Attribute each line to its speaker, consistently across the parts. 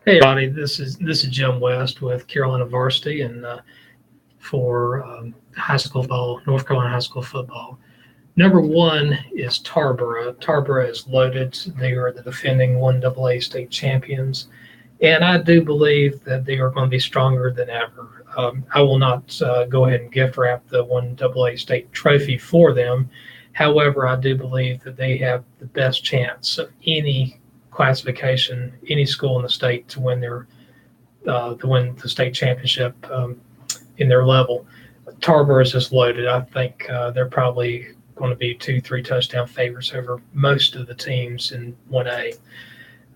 Speaker 1: Hey, everybody. This is Jim West with Carolina Varsity, and for high school ball, North Carolina high school football. Number one is Tarboro. Tarboro is loaded. They are the defending 1AA state champions, and I do believe that they are going to be stronger than ever. I will not go ahead and gift wrap the 1AA state trophy for them. However, I do believe that they have the best chance of any classification, any school in the state to win the state championship in their level. Tarboro is just loaded. I think they're probably going to be 2, 3 touchdown favorites over most of the teams in 1A.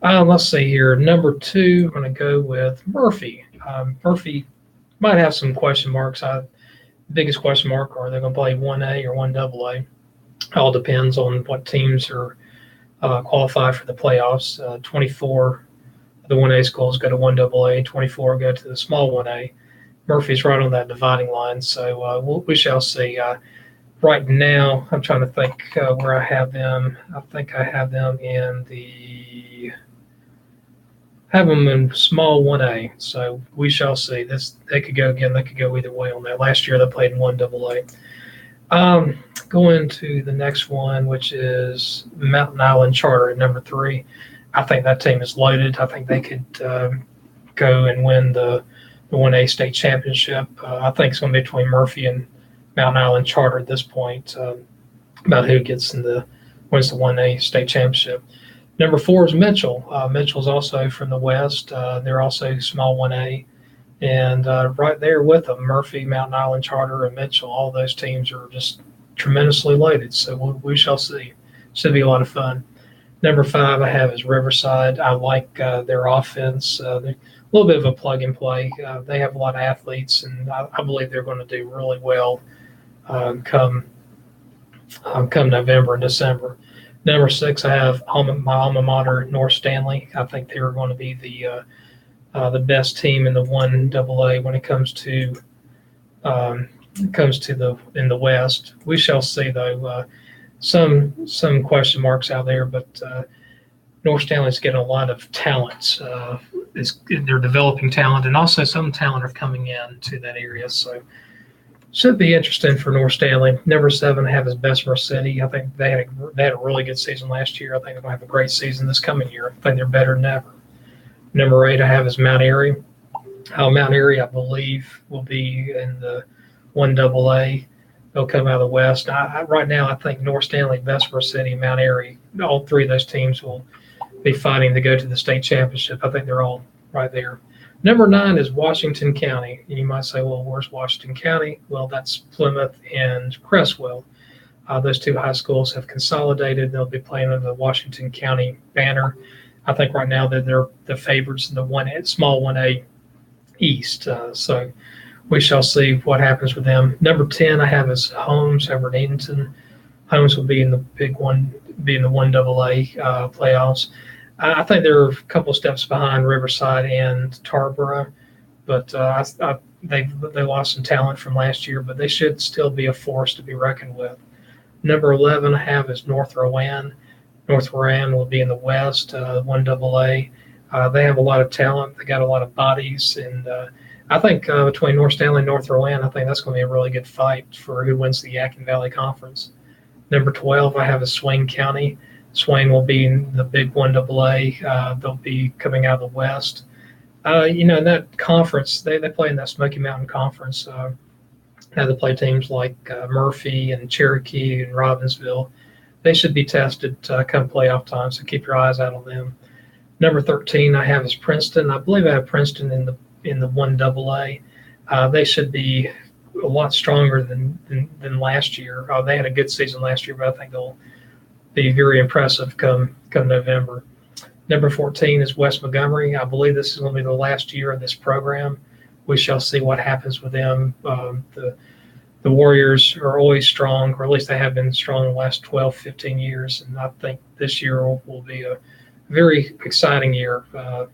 Speaker 1: Let's see here. Number two, I'm going to go with Murphy. Murphy might have some question marks. Biggest question mark, are they going to play 1A or 1AA? All depends on what teams are qualify for the playoffs. 24 of the 1A schools go to 1AA, 24 go to the small 1A. Murphy's right on that dividing line, so we shall see. Right now, I'm trying to think where I have them. I think I have them in small 1A, so we shall see. They could go again. They could go either way on that. Last year they played in 1AA. Going to the next one, which is Mountain Island Charter at number three. I think that team is loaded. I think they could go and win the 1A state championship. I think it's going to be between Murphy and Mountain Island Charter at this point about who wins the 1A state championship. Number four is Mitchell. Mitchell's also from the West. They're also small 1A. And right there with them, Murphy, Mountain Island Charter, and Mitchell, all those teams are just tremendously loaded. So we shall see. Should be a lot of fun. Number five I have is Riverside. I like their offense. They're a little bit of a plug and play. They have a lot of athletes, and I believe they're going to do really well come November and December. Number six, I have my alma mater, North Stanley. I think they're going to be the best team in the 1AA when it comes to in the West. We shall see, though. Some question marks out there, but North Stanley's getting a lot of talent. They're developing talent, and also some talent are coming in to that area. So should be interesting for North Stanley. Number seven, I have is Bessemer City. I think they had a really good season last year. I think they're going to have a great season this coming year. I think they're better than ever. Number eight I have is Mount Airy. Mount Airy, I believe, will be in the 1AA. They'll come out of the West. Right now, I think North Stanley, Bessemer City, Mount Airy, all three of those teams will be fighting to go to the state championship. I think they're all right there. Number nine is Washington County. And you might say, well, where's Washington County? Well, that's Plymouth and Cresswell. Those two high schools have consolidated. They'll be playing under the Washington County banner. I think right now that they're the favorites in the small 1A East. So we shall see what happens with them. Number 10 I have is Holmes over at Edenton. Holmes will be in the big one, be in the 1AA playoffs. I think they're a couple steps behind Riverside and Tarboro, but they lost some talent from last year, but they should still be a force to be reckoned with. Number 11 I have is North Rowan. North Rowan will be in the West, 1AA. They have a lot of talent. They got a lot of bodies, and I think between North Stanley and North Rowan, I think that's going to be a really good fight for who wins the Yadkin Valley Conference. Number 12 I have is Swain County. Swain will be in the big 1AA. They'll be coming out of the West. In that conference, they play in that Smoky Mountain Conference. They play teams like Murphy and Cherokee and Robbinsville. They should be tested come playoff time, so keep your eyes out on them. Number 13 I have is Princeton. I believe I have Princeton in the 1AA. They should be a lot stronger than last year. They had a good season last year, but I think they'll be very impressive come November. Number 14 is West Montgomery. I believe this is going to be the last year of this program. We shall see what happens with them. The Warriors are always strong, or at least they have been strong in the last 12, 15 years, and I think this year will be a very exciting year.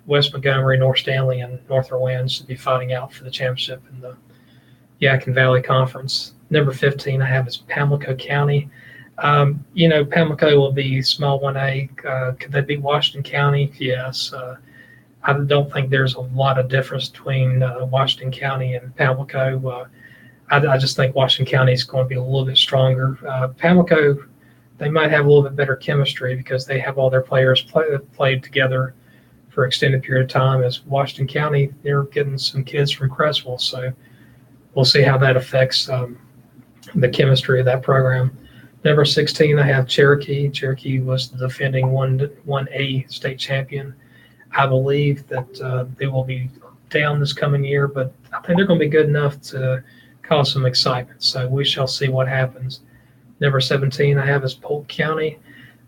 Speaker 1: West Montgomery, North Stanley, and North Rowan should be fighting out for the championship in the Yadkin Valley Conference. Number 15 I have is Pamlico County. Pamlico will be small 1A. Could they beat Washington County? Yes. I don't think there's a lot of difference between Washington County and Pamlico. I just think Washington County is going to be a little bit stronger. Pamlico, they might have a little bit better chemistry because they have all their players played together for extended period of time. As Washington County, they're getting some kids from Creswell, so we'll see how that affects the chemistry of that program. Number 16, I have Cherokee. Cherokee was the defending 1A state champion. I believe that they will be down this coming year, but I think they're going to be good enough to cause some excitement. So we shall see what happens. Number 17, I have is Polk County.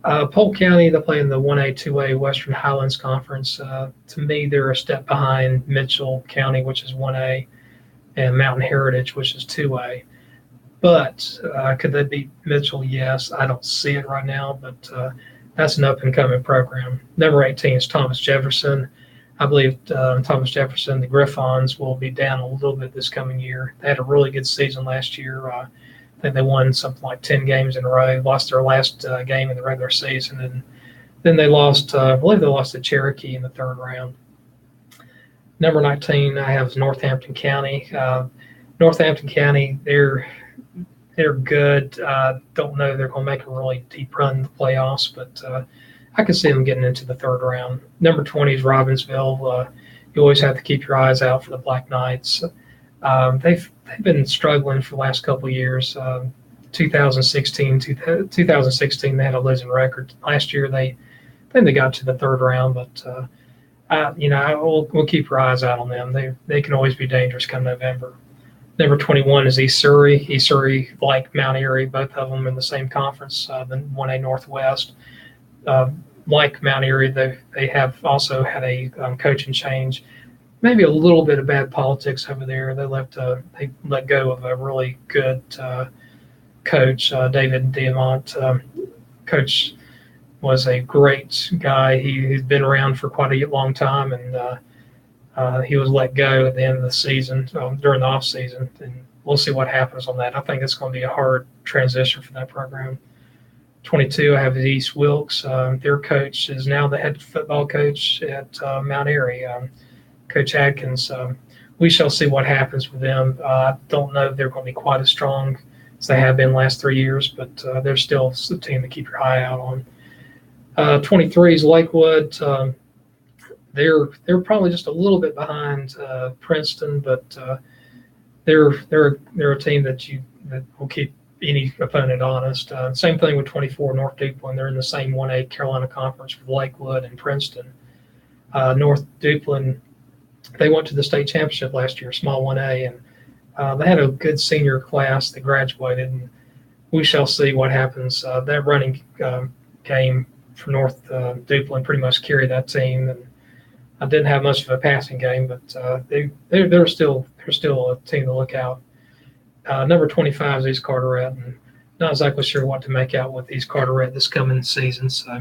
Speaker 1: Polk County, they play in the 1A, 2A Western Highlands Conference. To me, they're a step behind Mitchell County, which is 1A, and Mountain Heritage, which is 2A. But could they beat Mitchell? Yes. I don't see it right now, but that's an up-and-coming program. Number 18 is Thomas Jefferson. I believe Thomas Jefferson, the Griffons, will be down a little bit this coming year. They had a really good season last year. I think they won something like 10 games in a row, lost their last game in the regular season, and then they lost, I believe they lost to Cherokee in the third round. Number 19, I have Northampton County. Northampton County, they're good. Don't know if they're going to make a really deep run in the playoffs, but I can see them getting into the third round. Number 20 is Robbinsville. You always have to keep your eyes out for the Black Knights. They've been struggling for the last couple of years. 2016, they had a losing record. Last year, I think they got to the third round, but we'll keep our eyes out on them. They can always be dangerous come November. Number 21 is East Surrey. East Surrey, like Mount Airy, both of them in the same conference, the 1A Northwest. Like Mount Airy, they have also had a coaching change. Maybe a little bit of bad politics over there. They let go of a really good coach, David Diamont. Coach was a great guy. He's been around for quite a long time, and he was let go at the end of the season, during the off season, and we'll see what happens on that. I think it's going to be a hard transition for that program. 22, I have East Wilkes. Their coach is now the head football coach at Mount Airy, Coach Adkins. We shall see what happens with them. I don't know if they're going to be quite as strong as they have been the last 3 years, but they're still a team to keep your eye out on. 23 is Lakewood. They're probably just a little bit behind Princeton, but they're a team that will keep any opponent honest. Same thing with 24 North Duplin. They're in the same 1A Carolina Conference with Lakewood and Princeton. North Duplin, they went to the state championship last year, small 1A, and they had a good senior class that graduated, and we shall see what happens. That running game for North Duplin pretty much carried that team, and I didn't have much of a passing game, but they're still a team to look out. Number 25 is East Carteret, and not exactly sure what to make out with East Carteret this coming season. So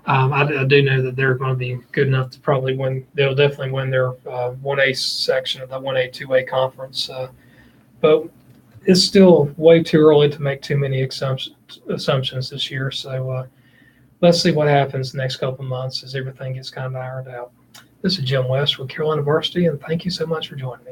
Speaker 1: I do know that they're going to be good enough to probably win. They'll definitely win their 1A section of the 1A, 2A conference. But it's still way too early to make too many assumptions this year. So let's see what happens the next couple of months as everything gets kind of ironed out. This is Jim West with Carolina Varsity, and thank you so much for joining me.